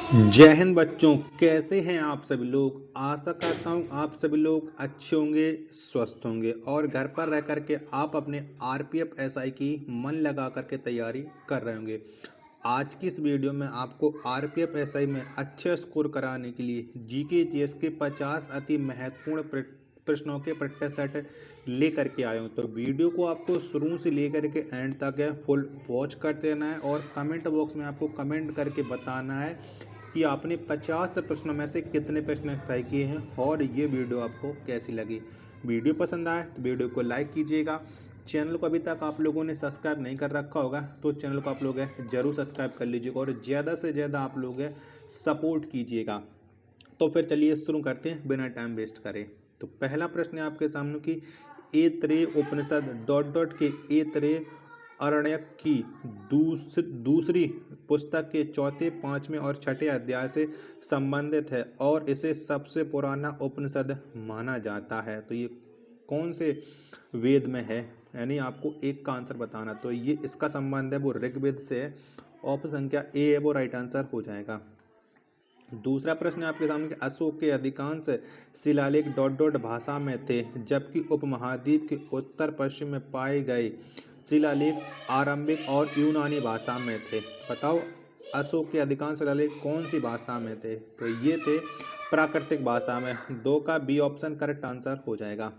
जय हिंद बच्चों, कैसे हैं आप सभी लोग। आशा करता हूँ आप सभी लोग अच्छे होंगे, स्वस्थ होंगे और घर पर रह कर के आप अपने आरपीएफ एसआई की मन लगा करके तैयारी कर रहे होंगे। आज की इस वीडियो में आपको आरपीएफ एसआई में अच्छे स्कोर कराने के लिए जीके जीएस के 50 अति महत्वपूर्ण प्रश्नों के प्रैक्टिस सेट लेकर के आए हूँ। तो वीडियो को आपको शुरू से लेकर के एंड तक फुल वॉच करते रहना है और कमेंट बॉक्स में आपको कमेंट करके बताना है कि आपने 50 प्रश्नों में से कितने प्रश्न सही किए हैं और ये वीडियो आपको कैसी लगी। वीडियो पसंद आए तो वीडियो को लाइक कीजिएगा। चैनल को अभी तक आप लोगों ने सब्सक्राइब नहीं कर रखा होगा तो चैनल को आप लोग ज़रूर सब्सक्राइब कर लीजिएगा और ज़्यादा से ज़्यादा आप लोग सपोर्ट कीजिएगा। तो फिर चलिए शुरू करते हैं बिना टाइम वेस्ट करें। तो पहला प्रश्न है आपके सामने कि ऐतरेय उपनिषद डॉट डॉट के ऐतरेय अरण्यक की दूसरी पुस्तक के चौथे, पांचवें और छठे अध्याय से संबंधित है और इसे सबसे पुराना उपनिषद माना जाता है। तो ये कौन से वेद में है, यानी आपको एक का आंसर बताना। तो ये इसका संबंध है वो ऋग्वेद से है। ऑप्शन संख्या ए है वो राइट आंसर हो जाएगा। दूसरा प्रश्न आपके सामने कि अशोक के अधिकांश शिलालेख डॉट डॉट भाषा में थे जबकि उपमहाद्वीप के उत्तर पश्चिम में पाए गए शिलालेख आरंभिक और यूनानी भाषा में थे। बताओ अशोक के अधिकांश शिलालेख कौन सी भाषा में थे। तो ये थे प्राकृतिक भाषा में। 2 का बी ऑप्शन करेक्ट आंसर हो जाएगा।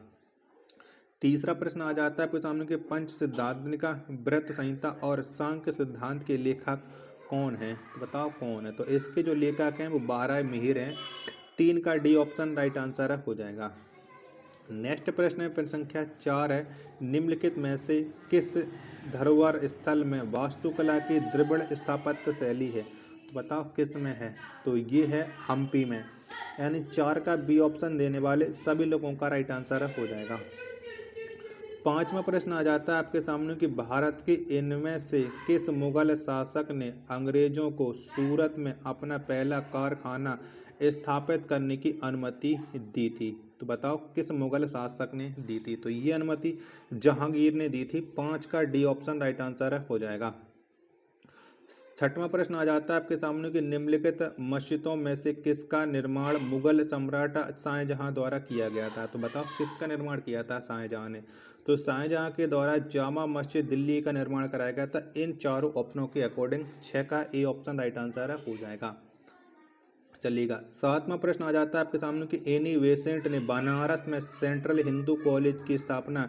तीसरा प्रश्न आ जाता है आपके सामने कि पंच सिद्धांतिका, व्रत संहिता और सांख्य सिद्धांत के लेखक कौन हैं। तो बताओ कौन है। तो इसके जो लेखक हैं वो 12 मिहिर हैं। 3 का डी ऑप्शन राइट आंसर हो जाएगा। नेक्स्ट प्रश्न है प्रश्न संख्या 4 है, निम्नलिखित में से किस धरोहर स्थल में वास्तुकला की द्रविड़ स्थापत्य शैली है। तो बताओ किस में है। तो ये है हम्पी में, यानी 4 का बी ऑप्शन देने वाले सभी लोगों का राइट आंसर हो जाएगा। पांचवा प्रश्न आ जाता है आपके सामने कि भारत के इनमें से किस मुगल शासक ने अंग्रेजों को सूरत में अपना पहला कारखाना स्थापित करने की अनुमति दी थी। तो बताओ किस मुगल शासक ने दी थी। तो ये अनुमति जहांगीर ने दी थी। 5 का डी ऑप्शन राइट आंसर हो जाएगा। छठवां प्रश्न आ जाता है आपके सामने कि निम्नलिखित मस्जिदों में से किसका निर्माण मुगल सम्राट शाहजहां द्वारा किया गया था। तो बताओ किसका निर्माण किया था शाहजहां ने। तो शाहजहां के द्वारा जामा मस्जिद दिल्ली का निर्माण कराया गया था। इन चारों ऑप्शनों के अकॉर्डिंग 6 का ए ऑप्शन राइट आंसर हो जाएगा। चलिएगा, सातवां प्रश्न आ जाता है आपके सामने कि एनी बेसेंट ने बनारस में सेंट्रल हिंदू कॉलेज की स्थापना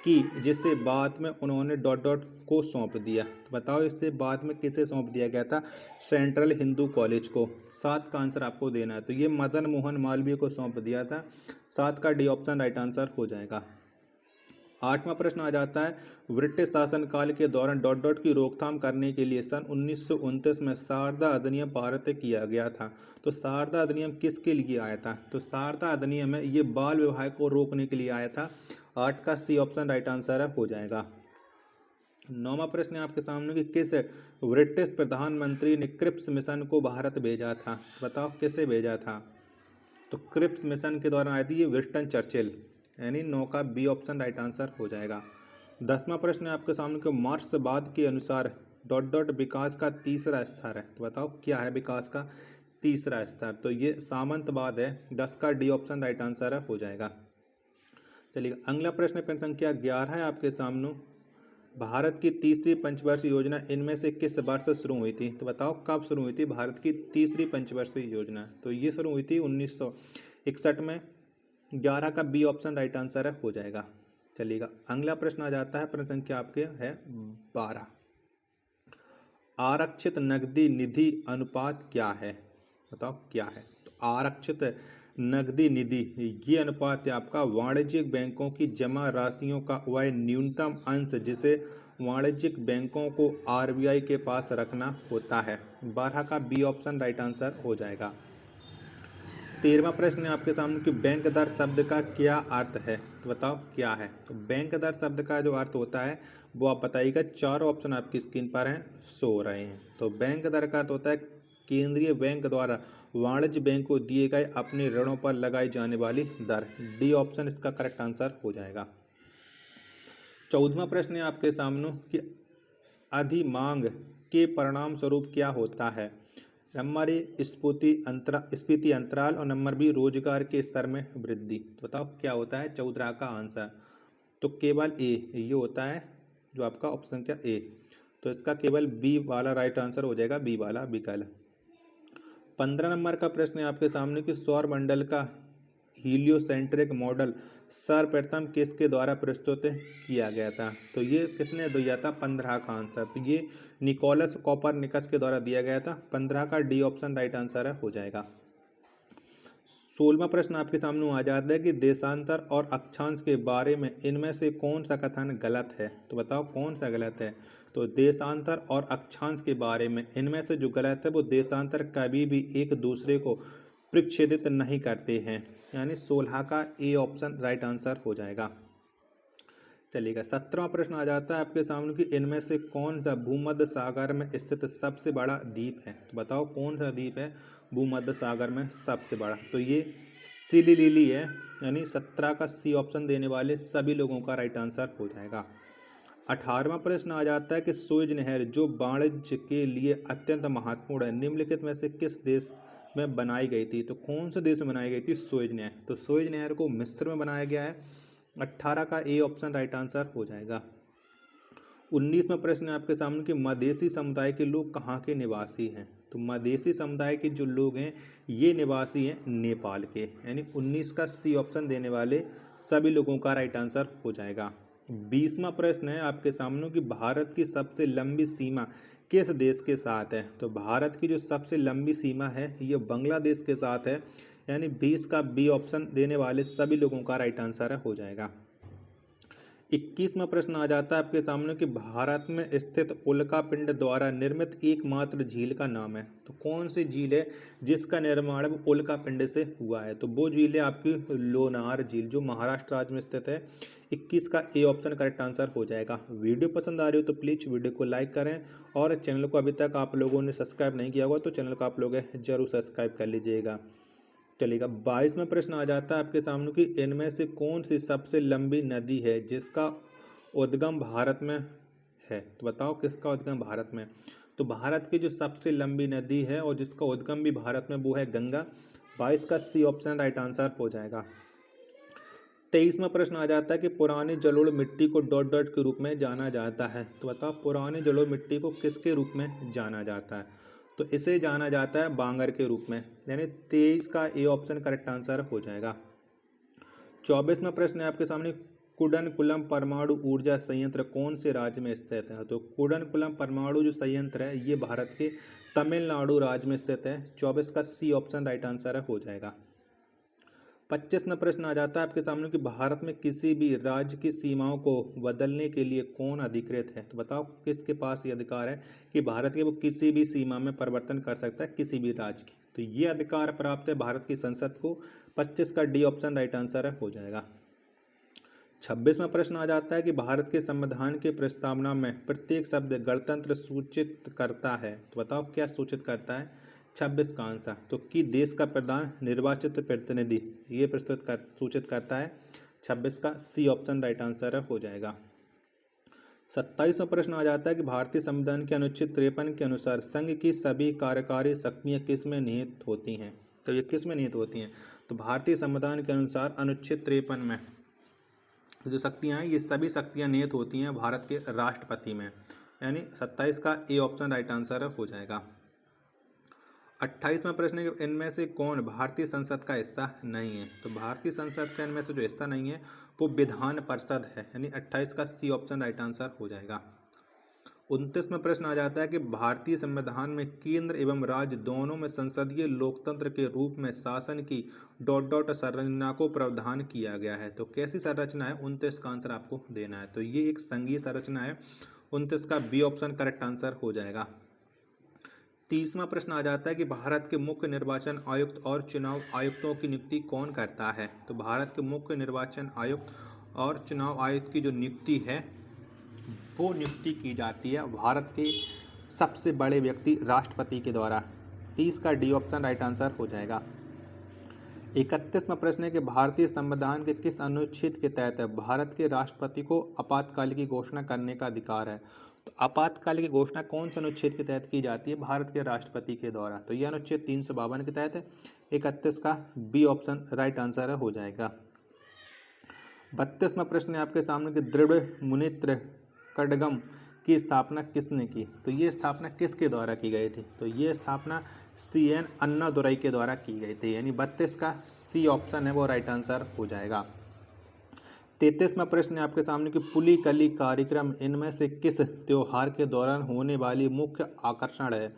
की जिसे बाद में उन्होंने डॉट डॉट को सौंप दिया। तो बताओ इससे बाद में किसे सौंप दिया गया था। सेंट्रल हिंदू कॉलेज को। 7 का आंसर आपको देना है। तो ये मदन मोहन मालवीय को सौंप दिया था। 7 का डी ऑप्शन राइट आंसर हो जाएगा। आठवां प्रश्न आ जाता है ब्रिटिश शासनकाल के दौरान डॉट डॉट की रोकथाम करने के लिए सन 1929 में शारदा अधिनियम पारित किया गया था। तो शारदा अधिनियम किसके लिए आया था। तो शारदा अधिनियम है ये बाल विवाह को रोकने के लिए आया था। 8 का सी ऑप्शन राइट आंसर हो जाएगा। नौवां प्रश्न है आपके सामने कि किस ब्रिटिश प्रधानमंत्री ने क्रिप्स मिशन को भारत भेजा था। बताओ किसे भेजा था। तो क्रिप्स मिशन के दौरान आई थी ये विंस्टन चर्चिल, यानी 9 का बी ऑप्शन राइट आंसर हो जाएगा। 10वां प्रश्न है आपके सामने कि मार्क्सवाद के अनुसार डॉट डॉट विकास का तीसरा स्तर है। तो बताओ क्या है विकास का तीसरा स्तर। तो ये सामंतवाद है। 10 का डी ऑप्शन राइट आंसर हो जाएगा। चलिए अगला प्रश्न प्रश्न संख्या 11 है आपके सामने, भारत की तीसरी पंचवर्षीय योजना इनमें से किस वर्ष शुरू हुई थी। तो बताओ कब शुरू हुई थी भारत की तीसरी पंचवर्षीय योजना। तो ये शुरू हुई थी 1961 में। 11 का बी ऑप्शन राइट आंसर हो जाएगा। चलिएगा अगला प्रश्न आ जाता है प्रश्न संख्या आपके है 12, आरक्षित नकदी निधि अनुपात क्या है। बताओ क्या है। तो आरक्षित नकदी निधि ये अनुपात है आपका वाणिज्यिक बैंकों की जमा राशियों का वह न्यूनतम अंश जिसे वाणिज्यिक बैंकों को आरबीआई के पास रखना होता है। 12 का बी ऑप्शन राइट आंसर हो जाएगा। 13वां प्रश्न है आपके सामने कि बैंक दर शब्द का क्या अर्थ है। तो बताओ क्या है। तो बैंक दर शब्द का जो अर्थ होता है वो आप बताइएगा। 4 ऑप्शन आपकी स्क्रीन पर हैं, शो हो रहे हैं। तो बैंक दर का अर्थ होता है केंद्रीय बैंक द्वारा वाणिज्य बैंक को दिए गए अपने ऋणों पर लगाई जाने वाली दर। डी ऑप्शन इसका करेक्ट आंसर हो जाएगा। 14वां प्रश्न है आपके सामने कि अधिमांग के परिणाम स्वरूप क्या होता है। नंबर ए स्फीति अंतराल और नंबर बी रोजगार के स्तर में वृद्धि। तो बताओ क्या होता है 14 का आंसर। तो केवल ए ये होता है जो आपका ऑप्शन क्या ए। तो इसका केवल बी वाला राइट आंसर हो जाएगा, बी वाला विकल्प। 15 नंबर का प्रश्न है आपके सामने कि सौर मंडल का हीलियोसेंट्रिक मॉडल सर्वप्रथम किसके द्वारा प्रस्तुत किया गया था। तो ये किसने दिया था 15 का आंसर। तो ये निकोलस कोपरनिकस के द्वारा दिया गया था। 15 का डी ऑप्शन राइट आंसर हो जाएगा। 16वां प्रश्न आपके सामने आ जाता है कि देशांतर और अक्षांश के बारे में इनमें से कौन सा कथन गलत है। तो बताओ कौन सा गलत है। तो देशांतर और अक्षांश के बारे में इनमें से जो गलत है वो देशांतर कभी भी एक दूसरे को प्रक्षेपित नहीं करते हैं, यानी 16 का ए ऑप्शन राइट आंसर हो जाएगा। चलिएगा 17वां प्रश्न आ जाता है आपके सामने कि इनमें से कौन सा भूमध्य सागर में स्थित सबसे बड़ा द्वीप है। तो बताओ कौन सा द्वीप है भूमध्य सागर में सबसे बड़ा। तो ये सिलिली है, यानी 17 का सी ऑप्शन देने वाले सभी लोगों का राइट आंसर हो जाएगा। 18वां प्रश्न आ जाता है कि सुएज नहर जो वाणिज्य के लिए अत्यंत महत्वपूर्ण है निम्नलिखित में से किस देश में बनाई गई थी। तो कौन से देश में बनाई गई थी सुएज नहर। तो सुएज नहर को मिस्र में बनाया गया है। 18 का ए ऑप्शन राइट आंसर हो जाएगा। 19वां प्रश्न है आपके सामने कि मधेसी समुदाय के लोग कहाँ के निवासी हैं। तो मधेसी समुदाय के जो लोग हैं ये निवासी हैं नेपाल के, यानी 19 का सी ऑप्शन देने वाले सभी लोगों का राइट आंसर हो जाएगा। 20वां प्रश्न है आपके सामने कि भारत की सबसे लंबी सीमा किस देश के साथ है। तो भारत की जो सबसे लंबी सीमा है ये बांग्लादेश के साथ है, यानी 20 का बी ऑप्शन देने वाले सभी लोगों का राइट आंसर हो जाएगा। 21वां प्रश्न आ जाता है आपके सामने कि भारत में स्थित उल्का पिंड द्वारा निर्मित एकमात्र झील का नाम है। तो कौन सी झील है जिसका निर्माण उल्का पिंड से हुआ है। तो वो झील है आपकी लोनार झील जो महाराष्ट्र राज्य में स्थित है। 21 का ए ऑप्शन करेक्ट आंसर हो जाएगा। वीडियो पसंद आ रही हो तो प्लीज़ वीडियो को लाइक करें और चैनल को अभी तक आप लोगों ने सब्सक्राइब नहीं किया हुआ तो चैनल को आप लोग जरूर सब्सक्राइब कर लीजिएगा। चलिएगा 22वां प्रश्न आ जाता है आपके सामने कि इनमें से कौन सी सबसे लंबी नदी है जिसका उद्गम भारत में है। तो बताओ किसका उद्गम भारत में। तो भारत की जो सबसे लंबी नदी है और जिसका उद्गम भी भारत में वो है गंगा। 22 का सी ऑप्शन राइट आंसर हो जाएगा। 23वां प्रश्न आ जाता है कि पुरानी जलोढ़ मिट्टी को डॉट डॉट के रूप में जाना जाता है। तो बताओ पुरानी जलोढ़ मिट्टी को किसके रूप में जाना जाता है। तो इसे जाना जाता है बांगर के रूप में, यानी 23 का ए ऑप्शन करेक्ट आंसर हो जाएगा। 24वां प्रश्न है आपके सामने कुडनकुलम परमाणु ऊर्जा संयंत्र कौन से राज्य में स्थित है। तो कुडनकुलम परमाणु जो संयंत्र है ये भारत के तमिलनाडु राज्य में स्थित है। 24 का सी ऑप्शन राइट आंसर हो जाएगा। 25वां प्रश्न आ जाता है आपके सामने कि भारत में किसी भी राज्य की सीमाओं को बदलने के लिए कौन अधिकृत है। तो बताओ किसके पास ये अधिकार है कि भारत के वो किसी भी सीमा में परिवर्तन कर सकता है किसी भी राज्य की। तो ये अधिकार प्राप्त है भारत की संसद को। 25 का डी ऑप्शन राइट आंसर हो जाएगा। 26वां प्रश्न आ जाता है कि भारत के संविधान की प्रस्तावना में प्रत्येक शब्द गणतंत्र सूचित करता है। तो बताओ क्या सूचित करता है। 26 का आंसर तो कि देश का प्रधान निर्वाचित प्रतिनिधि ये सूचित करता है। 26 का सी ऑप्शन राइट आंसर हो जाएगा। 27वां प्रश्न आ जाता है कि भारतीय संविधान के अनुच्छेद 53 के अनुसार संघ की सभी कार्यकारी शक्तियाँ किस में निहित होती हैं। तो ये किस में निहित होती हैं। तो भारतीय संविधान के अनुसार अनुच्छेद 53 में जो शक्तियाँ हैं ये सभी शक्तियाँ निहित होती हैं भारत के राष्ट्रपति में, यानी 27 का ए ऑप्शन राइट आंसर हो जाएगा। 28वां प्रश्न है इनमें से कौन भारतीय संसद का हिस्सा नहीं है। तो भारतीय संसद का इनमें से जो हिस्सा नहीं है वो विधान परिषद है, यानी 28 का सी ऑप्शन राइट आंसर हो जाएगा। 29वां प्रश्न आ जाता है कि भारतीय संविधान में केंद्र एवं राज्य दोनों में संसदीय लोकतंत्र के रूप में शासन की डॉट डॉट संरचना को प्रावधान किया गया है। तो कैसी संरचना है 29 का आंसर आपको देना है। तो ये एक संघीय संरचना है। 29 का बी ऑप्शन करेक्ट आंसर हो जाएगा। 30वां प्रश्न आ जाता है कि भारत के मुख्य निर्वाचन आयुक्त और चुनाव आयुक्तों की नियुक्ति कौन करता है। तो भारत के मुख्य निर्वाचन आयुक्त और चुनाव आयुक्त की जो नियुक्ति है वो नियुक्ति की जाती है भारत के सबसे बड़े व्यक्ति राष्ट्रपति के द्वारा। 30 का डी ऑप्शन राइट आंसर हो जाएगा। 31वां प्रश्न है कि भारतीय संविधान के किस अनुच्छेद के तहत भारत के राष्ट्रपति को आपातकाल की घोषणा करने का अधिकार है। तो आपातकाल की घोषणा कौन से अनुच्छेद के तहत की जाती है? भारत के राष्ट्रपति के द्वारा। तो यह अनुच्छेद 352 के तहत है। 31 का बी ऑप्शन राइट आंसर हो जाएगा। 32वां प्रश्न है आपके सामने कि दृढ़ मुनित्र कडगम की स्थापना किसने की? तो ये स्थापना किसके द्वारा की गई थी? तो ये स्थापना CN अन्नादुरई के द्वारा की गई थी, यानी 32 का सी ऑप्शन है वो राइट आंसर हो जाएगा। 33वां प्रश्न है आपके सामने कि पुलिकली कार्यक्रम इनमें से किस त्योहार के दौरान होने वाली मुख्य आकर्षण है?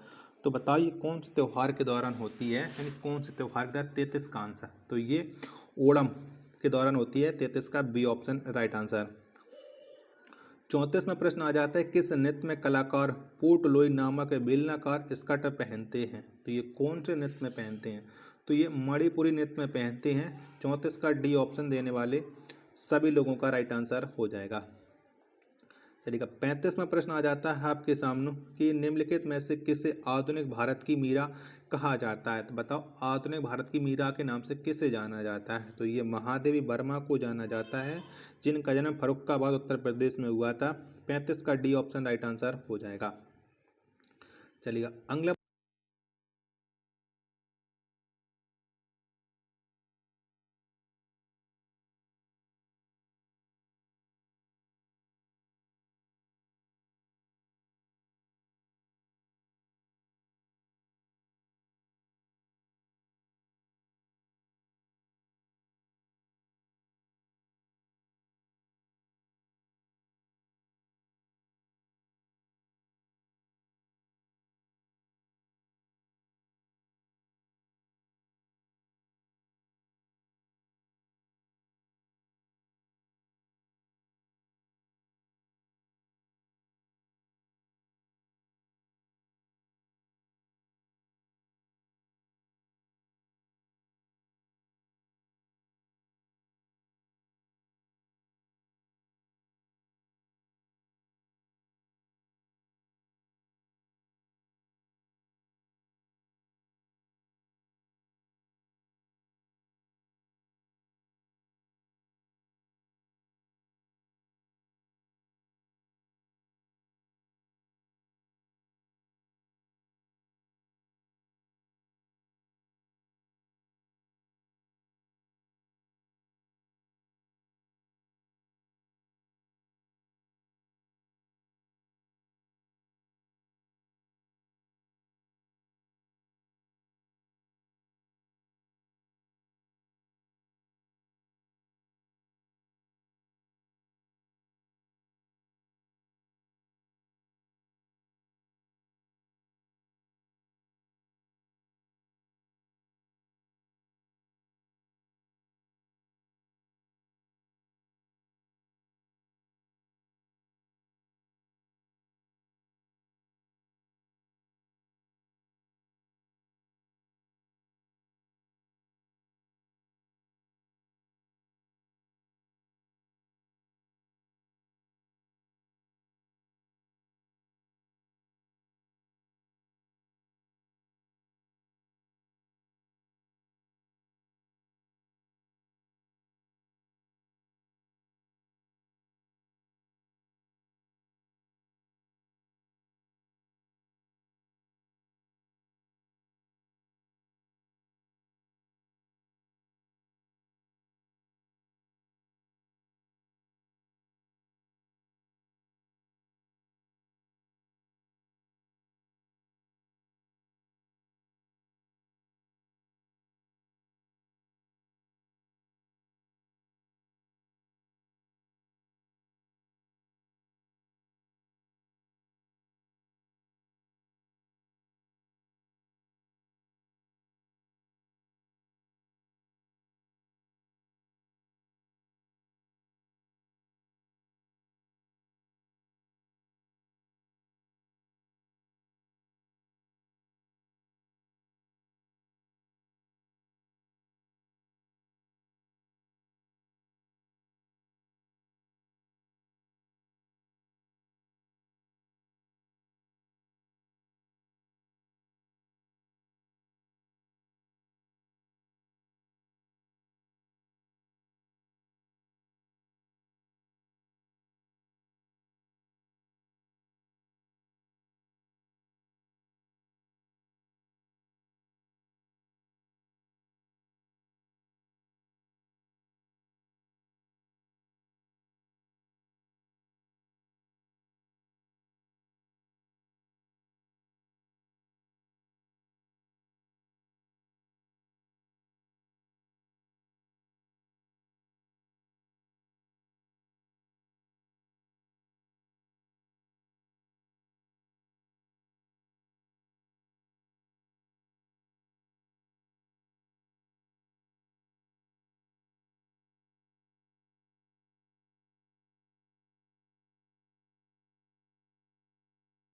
तो बताइए कौन से त्योहार के दौरान होती है, यानी कौन से त्योहार के दौरान? 33 का आंसर तो ये ओणम के दौरान होती है। 33 का बी ऑप्शन राइट आंसर। 34वां प्रश्न आ जाता है किस नृत्य में कलाकार पोर्टलोई नामक बेलनाकार स्कर्ट पहनते हैं? तो ये कौन से नृत्य में पहनते हैं? तो ये मणिपुरी नृत्य में पहनते हैं। 34 का डी ऑप्शन देने वाले सभी लोगों का राइट आंसर हो जाएगा। चलिएगा 35वां प्रश्न आ जाता है आपके सामने कि निम्नलिखित में से किसे आधुनिक भारत की मीरा कहा जाता है? तो बताओ आधुनिक भारत की मीरा के नाम से किसे जाना जाता है? तो ये महादेवी वर्मा को जाना जाता है, जिनका जन्म फर्रुखाबाद उत्तर प्रदेश में हुआ था। 35 का डी ऑप्शन राइट आंसर हो जाएगा। चलिएगा अगला